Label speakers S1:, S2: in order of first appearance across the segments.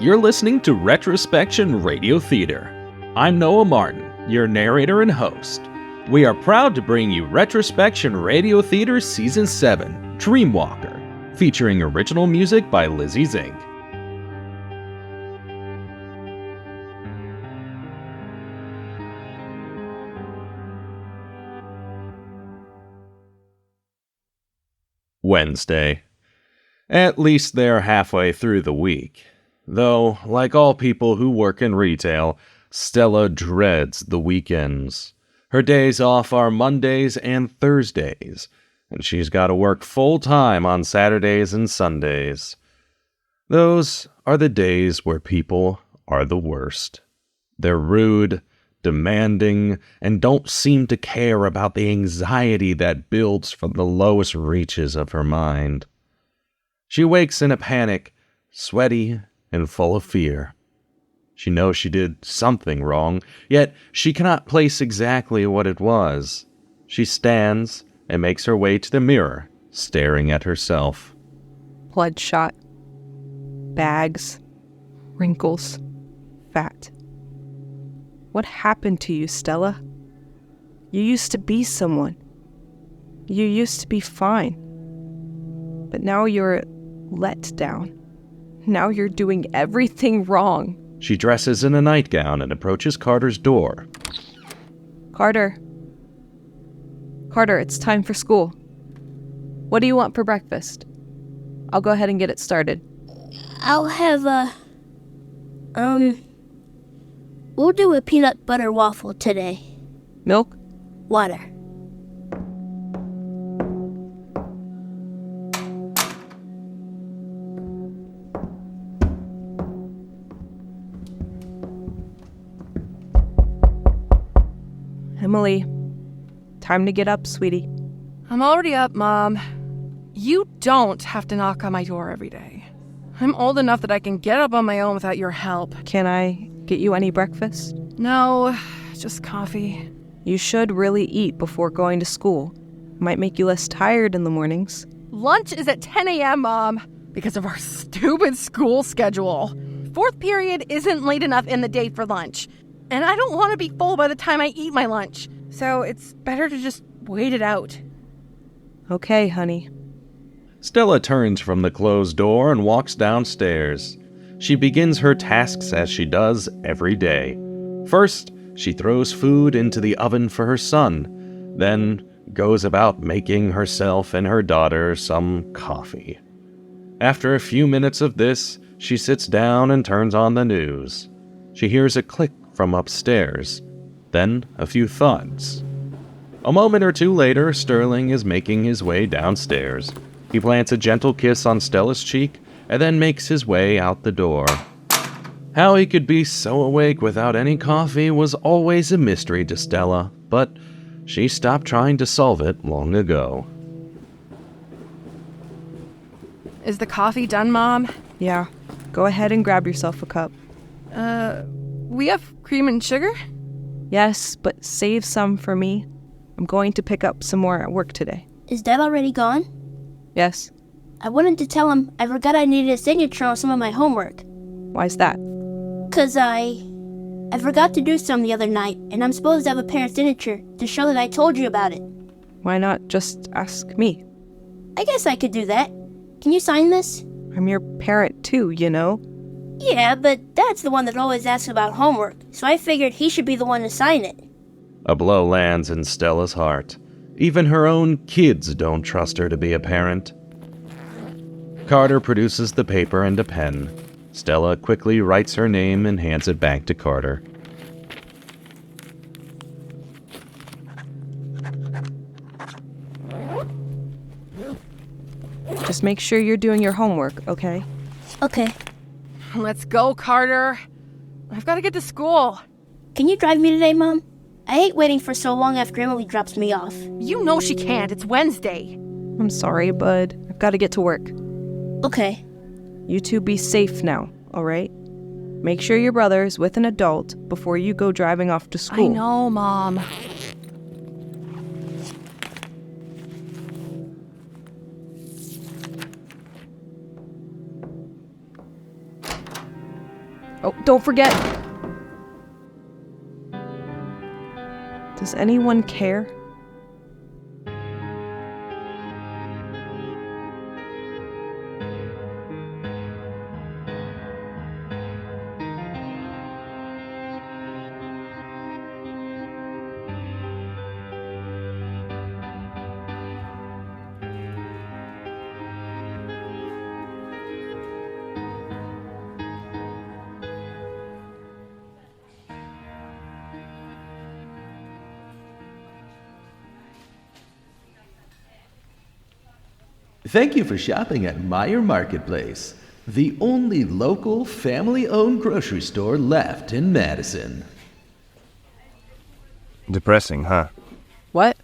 S1: You're listening to Retrospection Radio Theatre. I'm Noah Martin, your narrator and host. We are proud to bring you Retrospection Radio Theatre Season 7, Dreamwalker, featuring original music by Lizzie Zink. Wednesday. At least they're halfway through the week. Though, like all people who work in retail, Stella dreads the weekends. Her days off are Mondays and Thursdays, and she's got to work full-time on Saturdays and Sundays. Those are the days where people are the worst. They're rude, demanding, and don't seem to care about the anxiety that builds from the lowest reaches of her mind. She wakes in a panic, sweaty and full of fear. She knows she did something wrong, yet she cannot place exactly what it was. She stands and makes her way to the mirror, staring at herself.
S2: Bloodshot. Bags. Wrinkles. Fat. What happened to you, Stella? You used to be someone. You used to be fine. But now you're let down. Now you're doing everything wrong.
S1: She dresses in a nightgown and approaches Carter's door.
S2: Carter, it's time for school. What do you want for breakfast? I'll go ahead and get it started.
S3: I'll have we'll do a peanut butter waffle today.
S2: Milk?
S3: Water.
S2: Emily, time to get up, sweetie.
S4: I'm already up, Mom. You don't have to knock on my door every day. I'm old enough that I can get up on my own without your help.
S2: Can I get you any breakfast?
S4: No, just coffee.
S2: You should really eat before going to school. Might make you less tired in the mornings.
S4: Lunch is at 10 a.m., Mom, because of our stupid school schedule. Fourth period isn't late enough in the day for lunch. And I don't want to be full by the time I eat my lunch. So it's better to just wait it out.
S2: Okay, honey.
S1: Stella turns from the closed door and walks downstairs. She begins her tasks as she does every day. First, she throws food into the oven for her son, then goes about making herself and her daughter some coffee. After a few minutes of this, she sits down and turns on the news. She hears a click from upstairs, then a few thuds. A moment or two later, Stirling is making his way downstairs. He plants a gentle kiss on Stella's cheek and then makes his way out the door. How he could be so awake without any coffee was always a mystery to Stella, but she stopped trying to solve it long ago.
S4: Is the coffee done, Mom?
S2: Yeah, go ahead and grab yourself a cup.
S4: We have cream and sugar?
S2: Yes, but save some for me. I'm going to pick up some more at work today.
S3: Is Dad already gone?
S2: Yes.
S3: I wanted to tell him I forgot I needed a signature on some of my homework.
S2: Why's that?
S3: 'Cause I forgot to do some the other night, and I'm supposed to have a parent signature to show that I told you about it.
S2: Why not just ask me?
S3: I guess I could do that. Can you sign this?
S2: I'm your parent too, you know?
S3: Yeah, but Dad's the one that always asks about homework, so I figured he should be the one to sign it.
S1: A blow lands in Stella's heart. Even her own kids don't trust her to be a parent. Carter produces the paper and a pen. Stella quickly writes her name and hands it back to Carter.
S2: Just make sure you're doing your homework, okay?
S3: Okay.
S4: Let's go, Carter. I've got to get to school.
S3: Can you drive me today, Mom? I hate waiting for so long after Emily drops me off.
S4: You know she can't. It's Wednesday.
S2: I'm sorry, bud. I've got to get to work.
S3: Okay.
S2: You two be safe now, all right? Make sure your brother's with an adult before you go driving off to school.
S4: I know, Mom.
S2: Oh, don't forget! Does anyone care?
S5: Thank you for shopping at Meijer Marketplace, the only local family-owned grocery store left in Madison.
S6: Depressing, huh?
S2: What?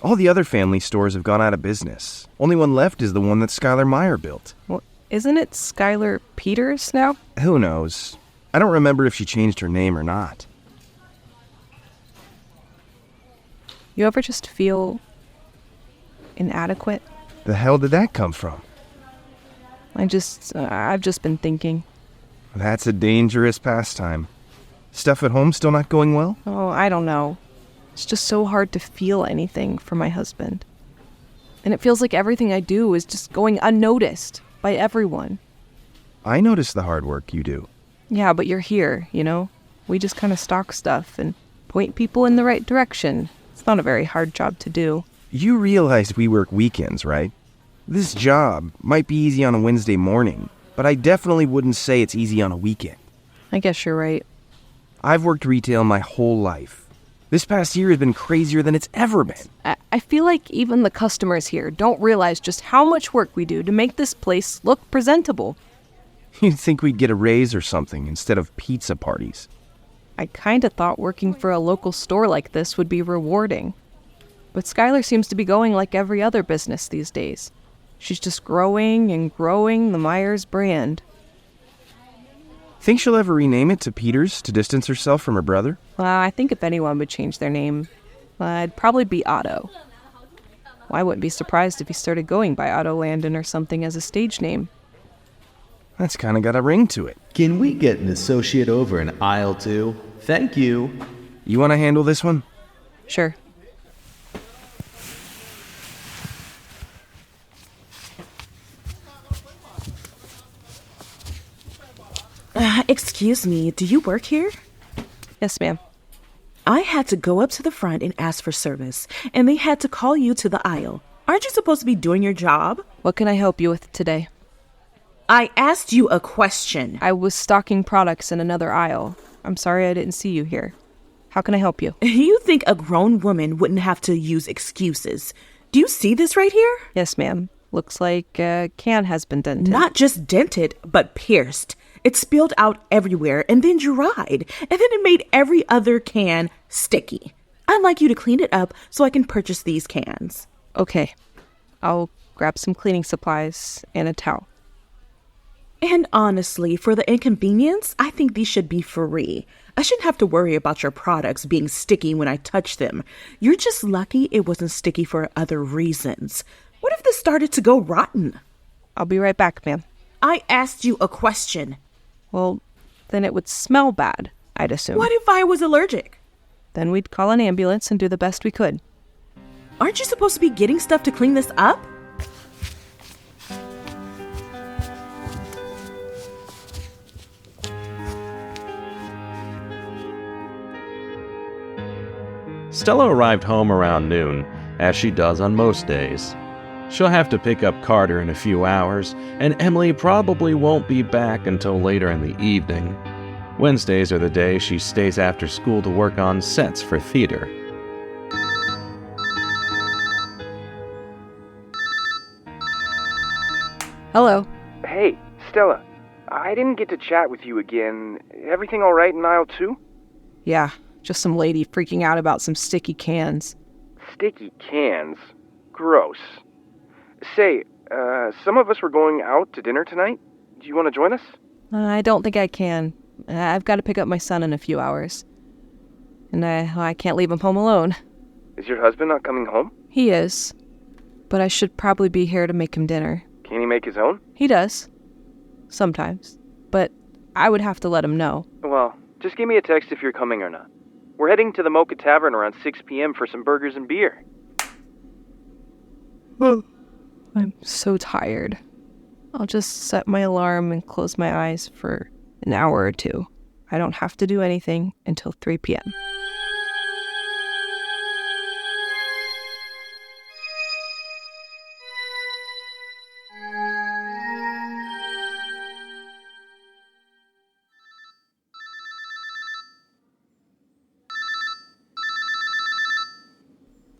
S6: All the other family stores have gone out of business. Only one left is the one that Skylar Meyer built.
S2: Well, isn't it Skylar Peters now?
S6: Who knows? I don't remember if she changed her name or not.
S2: You ever just feel inadequate?
S6: The hell did that come from?
S2: I've just been thinking.
S6: That's a dangerous pastime. Stuff at home still not going well?
S2: Oh, I don't know. It's just so hard to feel anything for my husband. And it feels like everything I do is just going unnoticed by everyone.
S6: I notice the hard work you do.
S2: Yeah, but you're here, you know? We just kind of stock stuff and point people in the right direction. It's not a very hard job to do.
S6: You realize we work weekends, right? This job might be easy on a Wednesday morning, but I definitely wouldn't say it's easy on a weekend.
S2: I guess you're right.
S6: I've worked retail my whole life. This past year has been crazier than it's ever been.
S2: I feel like even the customers here don't realize just how much work we do to make this place look presentable.
S6: You'd think we'd get a raise or something instead of pizza parties.
S2: I kind of thought working for a local store like this would be rewarding. But Skylar seems to be going like every other business these days. She's just growing and growing the Meyers brand.
S6: Think she'll ever rename it to Peters to distance herself from her brother?
S2: I think if anyone would change their name, it'd probably be Otto. Well, I wouldn't be surprised if he started going by Otto Landon or something as a stage name.
S6: That's kind of got a ring to it.
S5: Can we get an associate over in aisle 2? Thank you.
S6: You want to handle this one?
S2: Sure.
S7: Excuse me, do you work here?
S2: Yes, ma'am.
S7: I had to go up to the front and ask for service, and they had to call you to the aisle. Aren't you supposed to be doing your job?
S2: What can I help you with today?
S7: I asked you a question.
S2: I was stocking products in another aisle. I'm sorry I didn't see you here. How can I help you?
S7: You think a grown woman wouldn't have to use excuses. Do you see this right here?
S2: Yes, ma'am. Looks like a can has been dented.
S7: Not just dented, but pierced. It spilled out everywhere and then dried, and then it made every other can sticky. I'd like you to clean it up so I can purchase these cans.
S2: Okay. I'll grab some cleaning supplies and a towel.
S7: And honestly, for the inconvenience, I think these should be free. I shouldn't have to worry about your products being sticky when I touch them. You're just lucky it wasn't sticky for other reasons. What if this started to go rotten?
S2: I'll be right back, ma'am.
S7: I asked you a question.
S2: Well, then it would smell bad, I'd assume.
S7: What if I was allergic?
S2: Then we'd call an ambulance and do the best we could.
S7: Aren't you supposed to be getting stuff to clean this up?
S1: Stella arrived home around noon, as she does on most days. She'll have to pick up Carter in a few hours, and Emily probably won't be back until later in the evening. Wednesdays are the days she stays after school to work on sets for theater.
S2: Hello.
S8: Hey, Stella. I didn't get to chat with you again. Everything all right in aisle 2?
S2: Yeah, just some lady freaking out about some sticky cans.
S8: Sticky cans? Gross. Say, some of us were going out to dinner tonight. Do you want to join us?
S2: I don't think I can. I've got to pick up my son in a few hours. And I can't leave him home alone.
S8: Is your husband not coming home?
S2: He is. But I should probably be here to make him dinner.
S8: Can he make his own?
S2: He does. Sometimes. But I would have to let him know.
S8: Well, just give me a text if you're coming or not. We're heading to the Mocha Tavern around 6 p.m. for some burgers and beer.
S2: I'm so tired. I'll just set my alarm and close my eyes for an hour or two. I don't have to do anything until 3 p.m.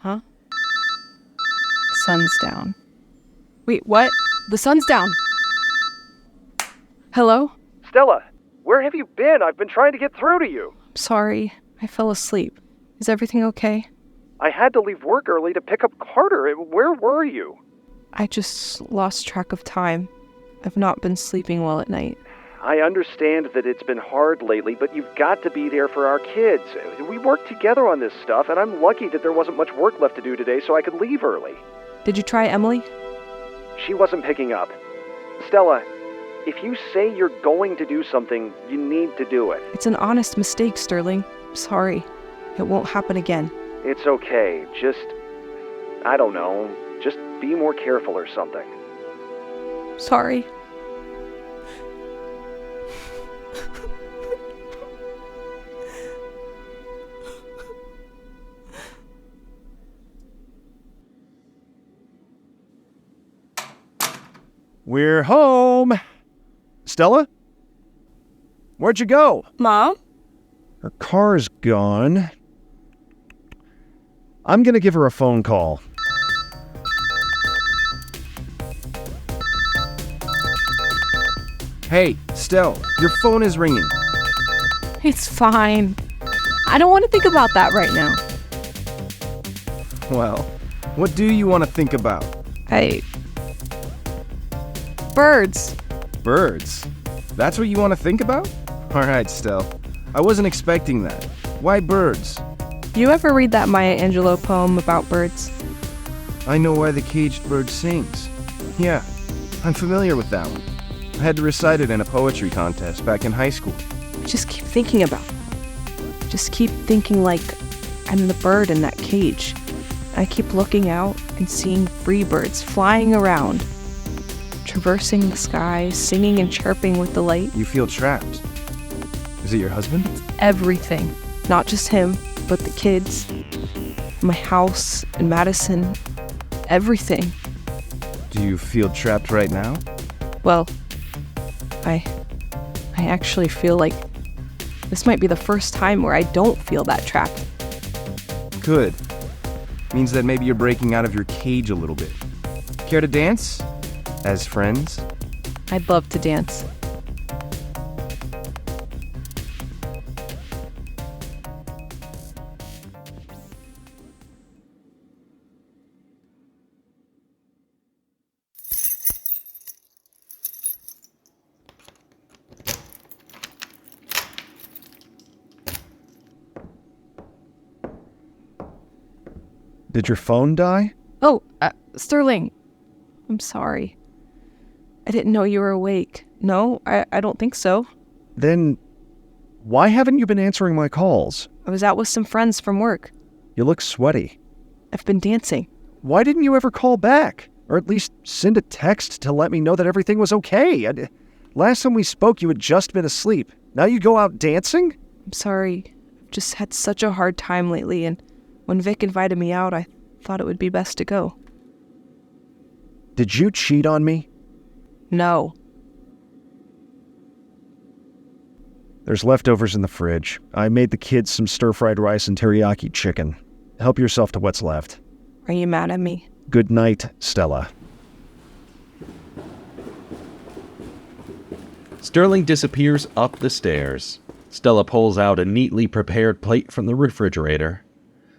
S2: Huh? The sun's down. Wait, what? The sun's down. Hello?
S8: Stella, where have you been? I've been trying to get through to you.
S2: Sorry, I fell asleep. Is everything okay?
S8: I had to leave work early to pick up Carter. Where were you?
S2: I just lost track of time. I've not been sleeping well at night.
S8: I understand that it's been hard lately, but you've got to be there for our kids. We worked together on this stuff, and I'm lucky that there wasn't much work left to do today, so I could leave early.
S2: Did you try Emily?
S8: She wasn't picking up. Stella, if you say you're going to do something, you need to do it.
S2: It's an honest mistake, Stirling. Sorry. It won't happen again.
S8: It's okay. Just, I don't know, just be more careful or something.
S2: Sorry.
S9: We're home. Stella? Where'd you go?
S3: Mom?
S9: Her car's gone. I'm gonna give her a phone call.
S6: Hey, Stell, your phone is ringing.
S2: It's fine. I don't want to think about that right now.
S6: Well, what do you want to think about?
S2: Birds.
S6: Birds? That's what you want to think about? Alright, Stell. I wasn't expecting that. Why birds?
S2: You ever read that Maya Angelou poem about birds?
S6: I know why the caged bird sings. Yeah, I'm familiar with that one. I had to recite it in a poetry contest back in high school.
S2: I just keep thinking about it. Just keep thinking like I'm the bird in that cage. I keep looking out and seeing free birds flying around, traversing the sky, singing and chirping with delight.
S6: You feel trapped. Is it your husband?
S2: Everything. Not just him, but the kids, my house in Madison, everything.
S6: Do you feel trapped right now?
S2: Well, I actually feel like this might be the first time where I don't feel that trapped.
S6: Good. Means that maybe you're breaking out of your cage a little bit. Care to dance? As friends?
S2: I'd love to dance.
S9: Did your phone die?
S2: Oh, Stirling. I'm sorry. I didn't know you were awake. No, I don't think so.
S9: Then why haven't you been answering my calls?
S2: I was out with some friends from work.
S9: You look sweaty.
S2: I've been dancing.
S9: Why didn't you ever call back? Or at least send a text to let me know that everything was okay? Last time we spoke, you had just been asleep. Now you go out dancing?
S2: I'm sorry. I've just had such a hard time lately, and when Vic invited me out, I thought it would be best to go.
S9: Did you cheat on me?
S2: No.
S9: There's leftovers in the fridge. I made the kids some stir-fried rice and teriyaki chicken. Help yourself to what's left.
S2: Are you mad at me?
S9: Good night, Stella.
S1: Stirling disappears up the stairs. Stella pulls out a neatly prepared plate from the refrigerator.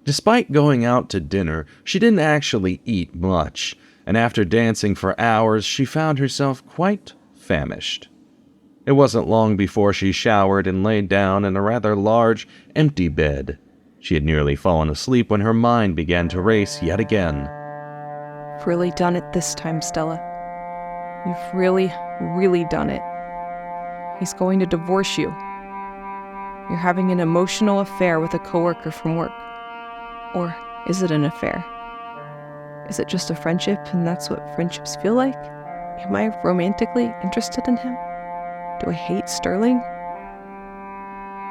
S1: Despite going out to dinner, she didn't actually eat much, and after dancing for hours, she found herself quite famished. It wasn't long before she showered and laid down in a rather large, empty bed. She had nearly fallen asleep when her mind began to race yet again.
S2: You've really done it this time, Stella. You've really, really done it. He's going to divorce you. You're having an emotional affair with a coworker from work. Or is it an affair? Is it just a friendship and that's what friendships feel like? Am I romantically interested in him? Do I hate Stirling?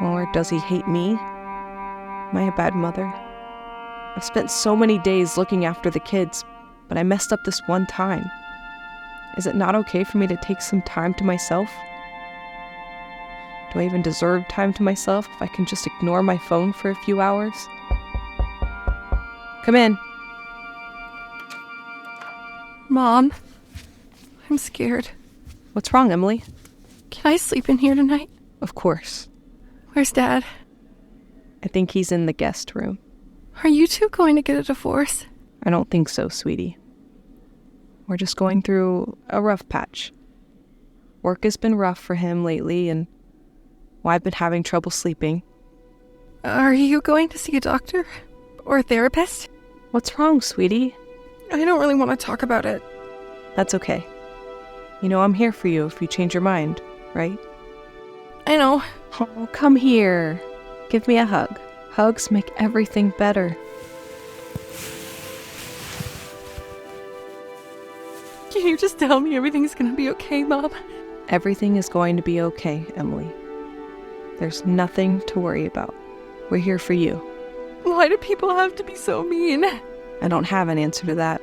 S2: Or does he hate me? Am I a bad mother? I've spent so many days looking after the kids, but I messed up this one time. Is it not okay for me to take some time to myself? Do I even deserve time to myself if I can just ignore my phone for a few hours? Come in.
S4: Mom, I'm scared.
S2: What's wrong, Emily?
S4: Can I sleep in here tonight?
S2: Of course.
S4: Where's Dad?
S2: I think he's in the guest room.
S4: Are you two going to get a divorce?
S2: I don't think so, sweetie. We're just going through a rough patch. Work has been rough for him lately, and I've been having trouble sleeping.
S4: Are you going to see a doctor? Or a therapist?
S2: What's wrong, sweetie?
S4: I don't really want to talk about it.
S2: That's okay. You know I'm here for you if you change your mind, right?
S4: I know.
S2: Oh, come here. Give me a hug. Hugs make everything better.
S4: Can you just tell me everything's gonna be okay, Mom?
S2: Everything is going to be okay, Emily. There's nothing to worry about. We're here for you.
S4: Why do people have to be so mean?
S2: I don't have an answer to that.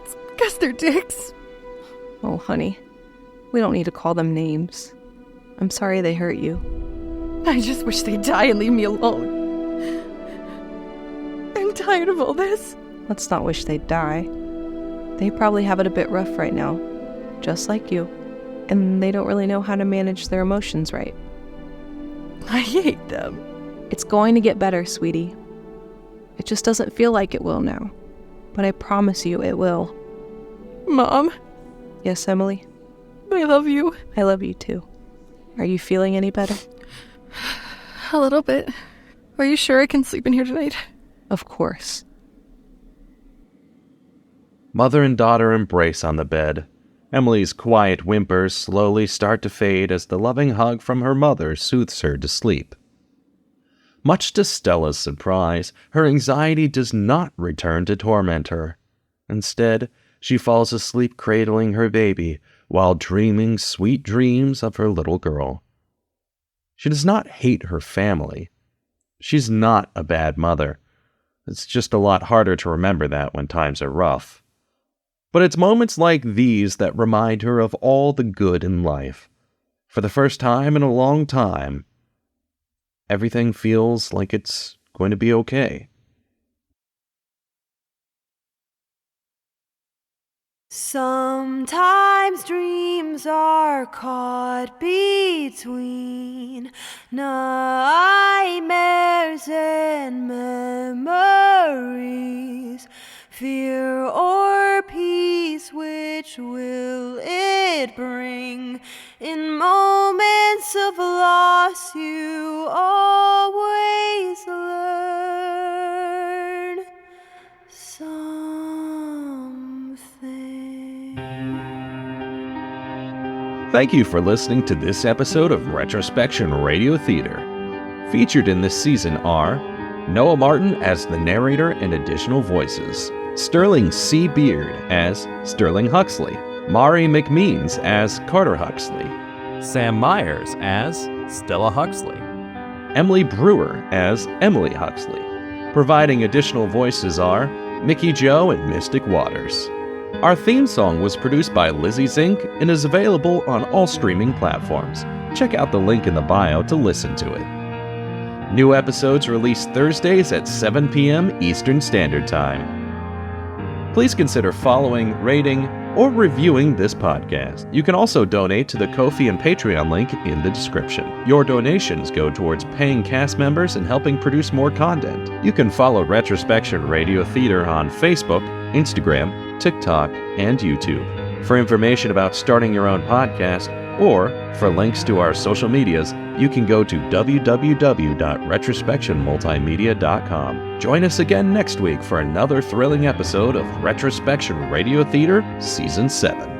S4: It's because they're dicks.
S2: Oh, honey. We don't need to call them names. I'm sorry they hurt you.
S4: I just wish they'd die and leave me alone. I'm tired of all this.
S2: Let's not wish they'd die. They probably have it a bit rough right now, just like you. And they don't really know how to manage their emotions right.
S4: I hate them.
S2: It's going to get better, sweetie. It just doesn't feel like it will now. But I promise you it will.
S4: Mom?
S2: Yes, Emily?
S4: I love you.
S2: I love you too. Are you feeling any better?
S4: A little bit. Are you sure I can sleep in here tonight?
S2: Of course.
S1: Mother and daughter embrace on the bed. Emily's quiet whimpers slowly start to fade as the loving hug from her mother soothes her to sleep. Much to Stella's surprise, her anxiety does not return to torment her. Instead, she falls asleep cradling her baby while dreaming sweet dreams of her little girl. She does not hate her family. She's not a bad mother. It's just a lot harder to remember that when times are rough. But it's moments like these that remind her of all the good in life. For the first time in a long time, everything feels like it's going to be okay.
S10: Sometimes dreams are caught between nightmares and memories. Fear or peace, which will it bring? In moments of loss, you always learn something.
S1: Thank you for listening to this episode of Retrospection Radio Theatre. Featured in this season are Noah Martin as the narrator and additional voices, Sterling C. Beard as Stirling Huxley, Mari McMeans as Carter Huxley,
S11: Sam Meyers as Stella Huxley,
S1: Emily Brewer as Emily Huxley. Providing additional voices are Mickey Joe and Mystic Waters. Our theme song was produced by Lizzie Zink and is available on all streaming platforms. Check out the link in the bio to listen to it. New episodes released Thursdays at 7 p.m. Eastern Standard Time. Please consider following, rating, or reviewing this podcast. You can also donate to the Ko-fi and Patreon link in the description. Your donations go towards paying cast members and helping produce more content. You can follow Retrospection Radio Theatre on Facebook, Instagram, TikTok, and YouTube. For information about starting your own podcast, or for links to our social medias, you can go to www.retrospectionmultimedia.com. Join us again next week for another thrilling episode of Retrospection Radio Theatre Season 7.